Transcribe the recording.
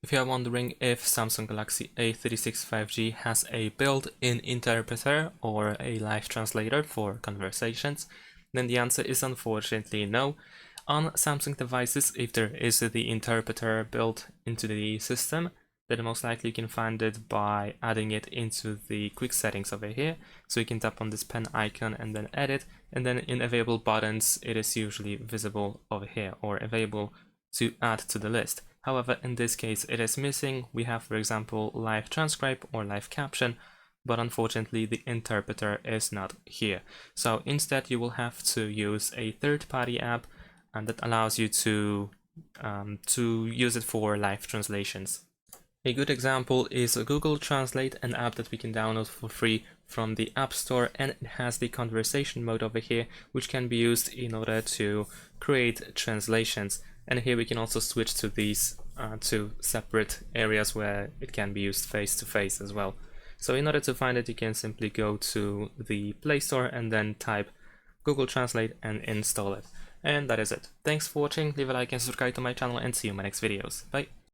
If you are wondering if Samsung Galaxy A36 5G has a built-in interpreter or a live translator for conversations, then the answer is unfortunately no. On Samsung devices, if there is the interpreter built into the system, then most likely you can find it by adding it into the quick settings over here. So you can tap on this pen icon and then edit, and then in available buttons it is usually visible over here or available to add to the list. However, in this case it is missing. We have, for example, live transcribe or live caption, but unfortunately the interpreter is not here. So instead you will have to use a third-party app, and that allows you to use it for live translations. A good example is Google Translate, an app that we can download for free from the App Store, and it has the conversation mode over here, which can be used in order to create translations. And here we can also switch to these two separate areas where it can be used face to face as well. So in order to find it, you can simply go to the Play Store and then type Google Translate and install it. And that is it. Thanks for watching, leave a like and subscribe to my channel, and see you in my next videos. Bye!